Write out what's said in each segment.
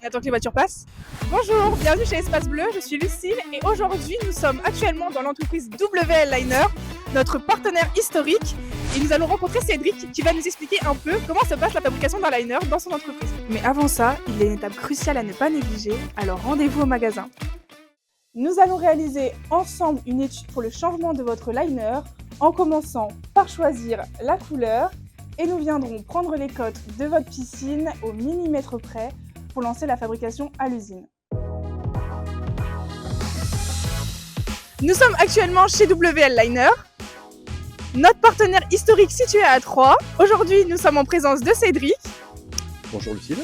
Attends que les voitures passent. Bonjour, bienvenue chez Espace Bleu, je suis Lucille et aujourd'hui nous sommes actuellement dans l'entreprise WL Liner, notre partenaire historique, et nous allons rencontrer Cédric qui va nous expliquer un peu comment se passe la fabrication d'un liner dans son entreprise. Mais avant ça, il y a une étape cruciale à ne pas négliger, alors rendez-vous au magasin. Nous allons réaliser ensemble une étude pour le changement de votre liner en commençant par choisir la couleur et nous viendrons prendre les cotes de votre piscine au millimètre près pour lancer la fabrication à l'usine. Nous sommes actuellement chez WL Liner, notre partenaire historique situé à Troyes. Aujourd'hui, nous sommes en présence de Cédric. Bonjour Lucille.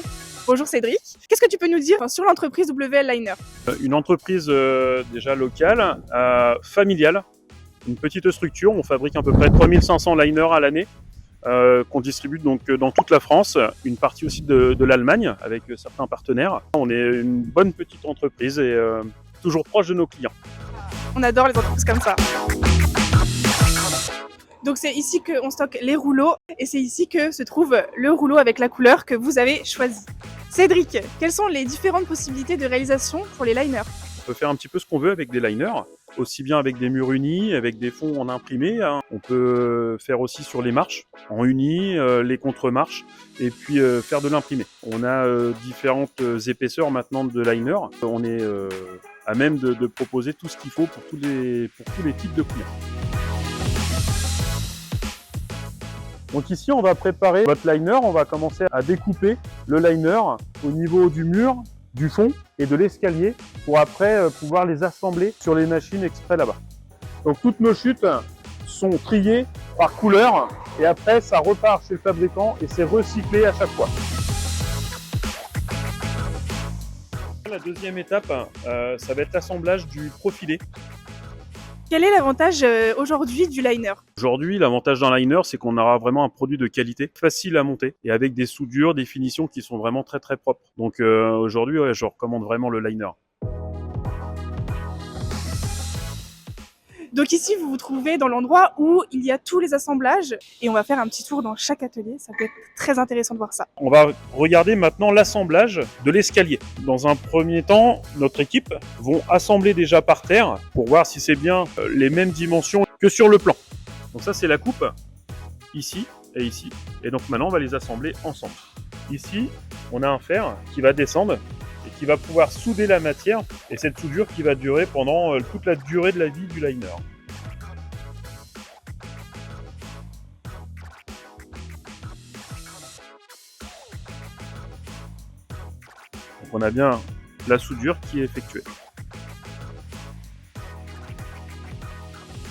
Bonjour Cédric. Qu'est-ce que tu peux nous dire sur l'entreprise WL Liner? Une entreprise déjà locale, familiale, une petite structure. On fabrique à peu près 3500 liners à l'année qu'on distribue donc dans toute la France, une partie aussi de l'Allemagne avec certains partenaires. On est une bonne petite entreprise et toujours proche de nos clients. On adore les entreprises comme ça. Donc c'est ici qu'on stocke les rouleaux et c'est ici que se trouve le rouleau avec la couleur que vous avez choisie. Cédric, quelles sont les différentes possibilités de réalisation pour les liners? On peut faire un petit peu ce qu'on veut avec des liners, aussi bien avec des murs unis, avec des fonds en imprimé. On peut faire aussi sur les marches, en uni, les contre-marches, et puis faire de l'imprimé. On a différentes épaisseurs maintenant de liners. On est à même de proposer tout ce qu'il faut pour tous les types de couleurs. Donc ici, on va préparer votre liner. On va commencer à découper le liner au niveau du mur, du fond et de l'escalier pour après pouvoir les assembler sur les machines exprès là-bas. Donc toutes nos chutes sont triées par couleur et après ça repart chez le fabricant et c'est recyclé à chaque fois. La deuxième étape, ça va être l'assemblage du profilé. Quel est l'avantage aujourd'hui du liner? Aujourd'hui, l'avantage d'un liner, c'est qu'on aura vraiment un produit de qualité, facile à monter et avec des soudures, des finitions qui sont vraiment très très propres. Donc aujourd'hui, ouais, je recommande vraiment le liner. Donc ici, vous vous trouvez dans l'endroit où il y a tous les assemblages et on va faire un petit tour dans chaque atelier. Ça peut être très intéressant de voir ça. On va regarder maintenant l'assemblage de l'escalier. Dans un premier temps, notre équipe vont assembler déjà par terre pour voir si c'est bien les mêmes dimensions que sur le plan. Donc ça, c'est la coupe, ici et ici. Et donc maintenant, on va les assembler ensemble. Ici, on a un fer qui va descendre et qui va pouvoir souder la matière. Et cette soudure qui va durer pendant toute la durée de la vie du liner. Donc on a bien la soudure qui est effectuée.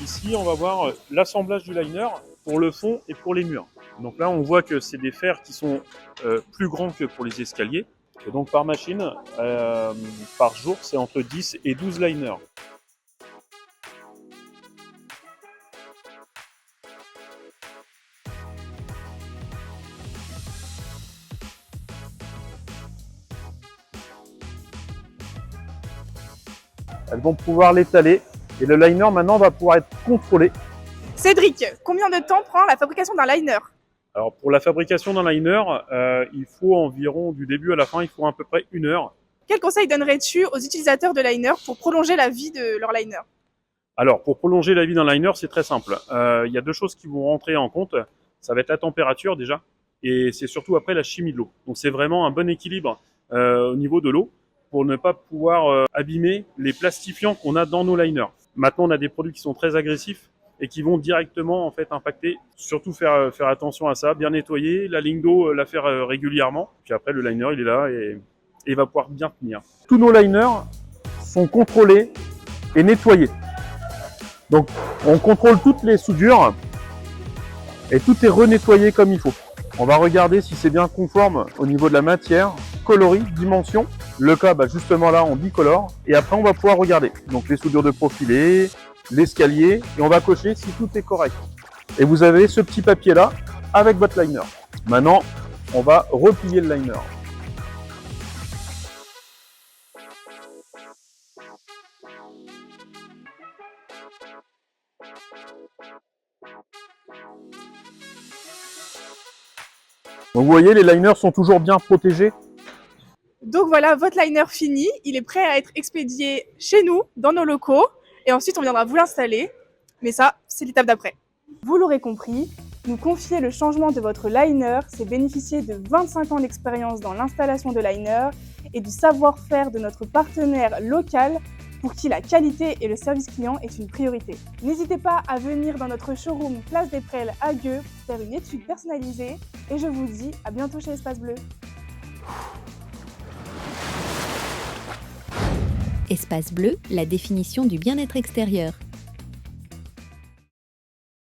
Ici, on va voir l'assemblage du liner pour le fond et pour les murs. Donc là, on voit que c'est des fers qui sont plus grands que pour les escaliers. Et donc par machine, par jour, c'est entre 10 et 12 liners. Elles vont pouvoir l'étaler et le liner maintenant va pouvoir être contrôlé. Cédric, combien de temps prend la fabrication d'un liner? Alors pour la fabrication d'un liner, il faut environ du début à la fin, il faut à peu près 1 heure. Quel conseil donnerais-tu aux utilisateurs de liner pour prolonger la vie de leur liner? Alors pour prolonger la vie d'un liner, c'est très simple. Il y a deux choses qui vont rentrer en compte. Ça va être la température déjà et c'est surtout après la chimie de l'eau. Donc c'est vraiment un bon équilibre au niveau de l'eau pour ne pas pouvoir abîmer les plastifiants qu'on a dans nos liners. Maintenant, on a des produits qui sont très agressifs et qui vont directement en fait impacter. Surtout faire attention à ça, bien nettoyer, la ligne d'eau la faire régulièrement. Puis après le liner il est là et va pouvoir bien tenir. Tous nos liners sont contrôlés et nettoyés. Donc on contrôle toutes les soudures et tout est renettoyé comme il faut. On va regarder si c'est bien conforme au niveau de la matière, coloris, dimension. Le cas, justement là, on bicolore. Et après, on va pouvoir regarder. Donc les soudures de profilé, l'escalier, et on va cocher si tout est correct. Et vous avez ce petit papier là avec votre liner. Maintenant, on va replier le liner. Donc vous voyez, les liners sont toujours bien protégés. Donc voilà, votre liner fini, il est prêt à être expédié chez nous, dans nos locaux, et ensuite on viendra vous l'installer. Mais ça, c'est l'étape d'après. Vous l'aurez compris, nous confier le changement de votre liner, c'est bénéficier de 25 ans d'expérience dans l'installation de liner et du savoir-faire de notre partenaire local pour qui la qualité et le service client est une priorité. N'hésitez pas à venir dans notre showroom Place des Prêles à Gueux pour faire une étude personnalisée et je vous dis à bientôt chez Espace Bleu. Espace Bleu, la définition du bien-être extérieur.